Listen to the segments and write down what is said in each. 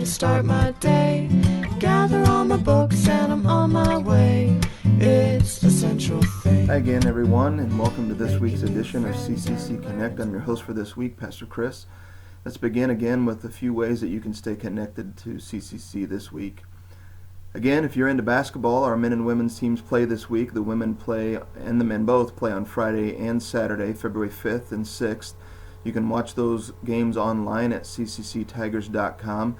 to start my day. Gather all my books and I'm on my way. It's a central thing. Hi again, everyone, and welcome to this week's edition of CCC Connect. I'm your host for this week, Pastor Chris. Let's begin again with a few ways that you can stay connected to CCC this week. Again, if you're into basketball, our men and women's teams play this week. The women play and the men both play on Friday and Saturday, February 5th and 6th. You can watch those games online at ccctigers.com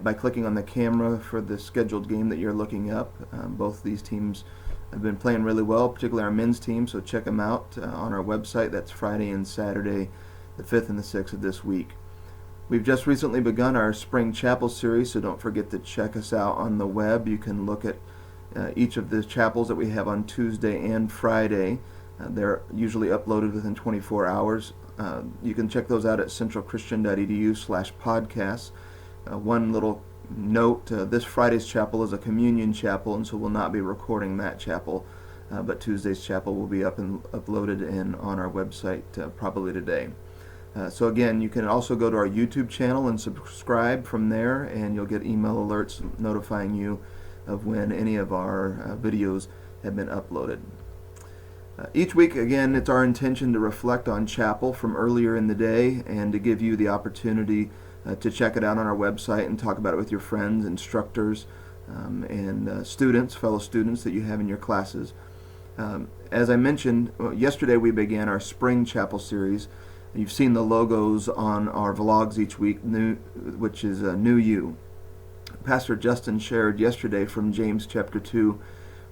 by clicking on the camera for the scheduled game that you're looking up. Both these teams have been playing really well, particularly our men's team, so check them out on our website. That's Friday and Saturday, the 5th and the 6th of this week. We've just recently begun our Spring Chapel series, so don't forget to check us out on the web. You can look at each of the chapels that we have on Tuesday and Friday. They're usually uploaded within 24 hours. You can check those out at centralchristian.edu/podcasts. One little note, this Friday's chapel is a communion chapel, and so we'll not be recording that chapel, but Tuesday's chapel will be up and uploaded and on our website probably today. So again, you can also go to our YouTube channel and subscribe from there, and you'll get email alerts notifying you of when any of our videos have been uploaded. Each week, again, it's our intention to reflect on chapel from earlier in the day and to give you the opportunity to check it out on our website and talk about it with your friends, instructors, and students, fellow students that you have in your classes. As I mentioned, yesterday we began our Spring Chapel series. You've seen the logos on our vlogs each week, which is New You. Pastor Justin shared yesterday from James chapter 2,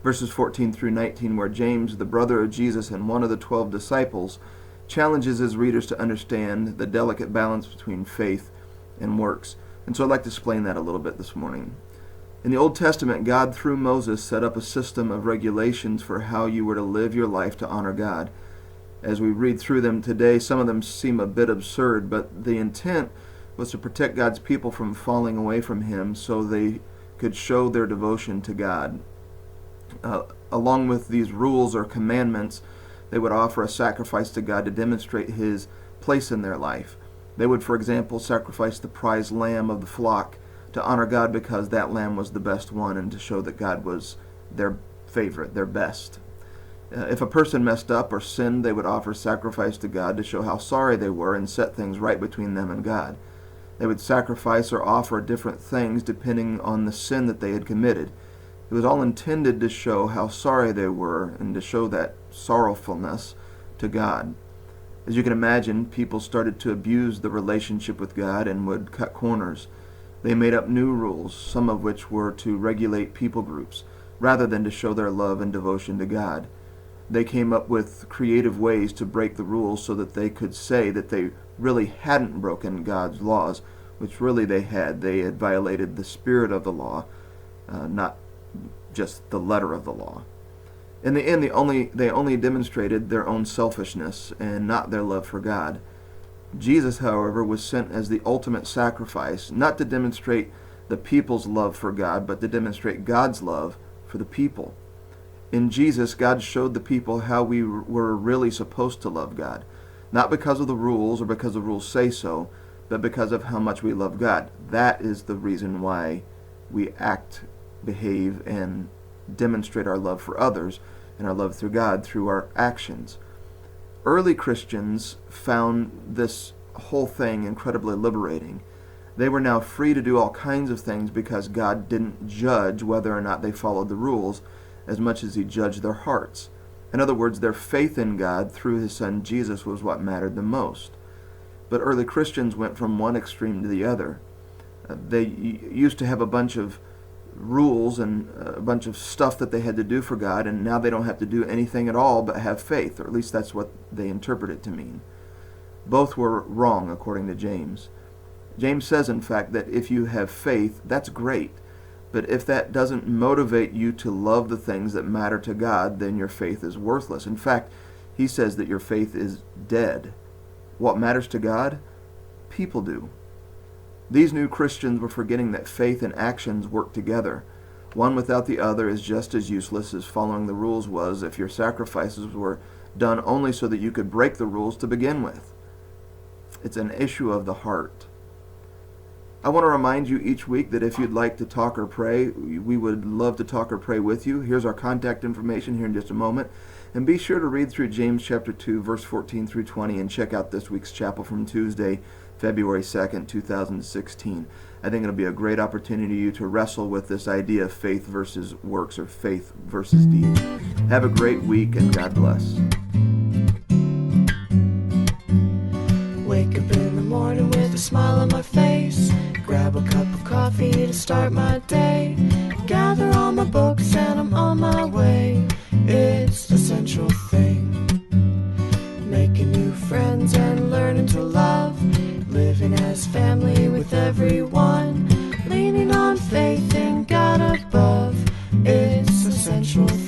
verses 14 through 19, where James, the brother of Jesus and one of the 12 disciples, challenges his readers to understand the delicate balance between faith and works. And so I'd like to explain that a little bit this morning. In the Old Testament, God, through Moses, set up a system of regulations for how you were to live your life to honor God. As we read through them today, some of them seem a bit absurd, but the intent was to protect God's people from falling away from Him so they could show their devotion to God. Along with these rules or commandments, they would offer a sacrifice to God to demonstrate His place in their life. They would, for example, sacrifice the prize lamb of the flock to honor God because that lamb was the best one and to show that God was their favorite, their best. If a person messed up or sinned, they would offer sacrifice to God to show how sorry they were and set things right between them and God. They would sacrifice or offer different things depending on the sin that they had committed. It was all intended to show how sorry they were and to show that sorrowfulness to God. As you can imagine, people started to abuse the relationship with God and would cut corners. They made up new rules, some of which were to regulate people groups, rather than to show their love and devotion to God. They came up with creative ways to break the rules so that they could say that they really hadn't broken God's laws, which really they had. They had violated the spirit of the law, not just the letter of the law. In the end, they only demonstrated their own selfishness and not their love for God. Jesus, however, was sent as the ultimate sacrifice, not to demonstrate the people's love for God, but to demonstrate God's love for the people. In Jesus, God showed the people how we were really supposed to love God, not because of the rules or because the rules say so, but because of how much we love God. That is the reason why we act, behave, and demonstrate our love for others and our love through God through our actions. Early Christians found this whole thing incredibly liberating. They were now free to do all kinds of things because God didn't judge whether or not they followed the rules as much as He judged their hearts. In other words, their faith in God through His Son Jesus was what mattered the most. But early Christians went from one extreme to the other. They used to have a bunch of rules and a bunch of stuff that they had to do for God, and now they don't have to do anything at all but have faith, or at least that's what they interpret it to mean. Both were wrong, according to James. James says, in fact, that if you have faith, that's great. But if that doesn't motivate you to love the things that matter to God, then your faith is worthless. In fact, he says that your faith is dead. What matters to God? People do. These new Christians were forgetting that faith and actions work together. One without the other is just as useless as following the rules was if your sacrifices were done only so that you could break the rules to begin with. It's an issue of the heart. I want to remind you each week that if you'd like to talk or pray, we would love to talk or pray with you. Here's our contact information here in just a moment. And be sure to read through James chapter 2, verse 14 through 20, and check out this week's chapel from Tuesday, February 2nd, 2016. I think it'll be a great opportunity for you to wrestle with this idea of faith versus works, or faith versus deeds. Have a great week, and God bless. Wake up in the morning with a smile on my face. Grab a cup of coffee to start my day. Gather all my books and I'm on my way. It's a central thing. Making new friends and learning to love. Living as family with everyone. Leaning on faith in God above. It's a central thing.